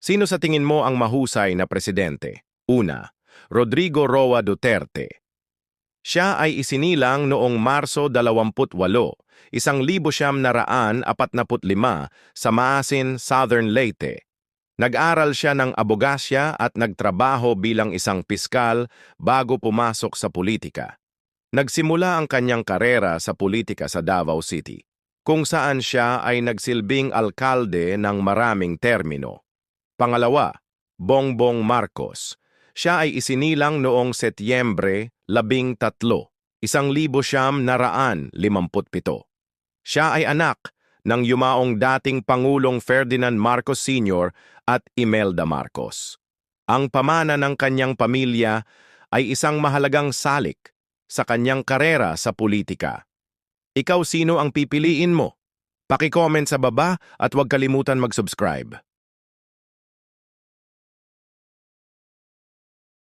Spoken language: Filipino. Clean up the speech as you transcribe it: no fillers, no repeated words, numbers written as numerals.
Sino sa tingin mo ang mahusay na presidente? Una, Rodrigo Roa Duterte. Siya ay isinilang noong Marso 28, 1945 sa Maasin, Southern Leyte. Nag-aral siya ng abogasya at nagtrabaho bilang isang piskal bago pumasok sa politika. Nagsimula ang kanyang karera sa politika sa Davao City, kung saan siya ay nagsilbing alkalde ng maraming termino. Pangalawa, Bongbong Marcos. Siya ay isinilang noong Setyembre 13, 1957. Siya ay anak ng yumaong dating Pangulong Ferdinand Marcos Sr. at Imelda Marcos. Ang pamana ng kanyang pamilya ay isang mahalagang salik sa kanyang karera sa politika. Ikaw, sino ang pipiliin mo? Paki-comment sa baba at huwag kalimutan mag-subscribe.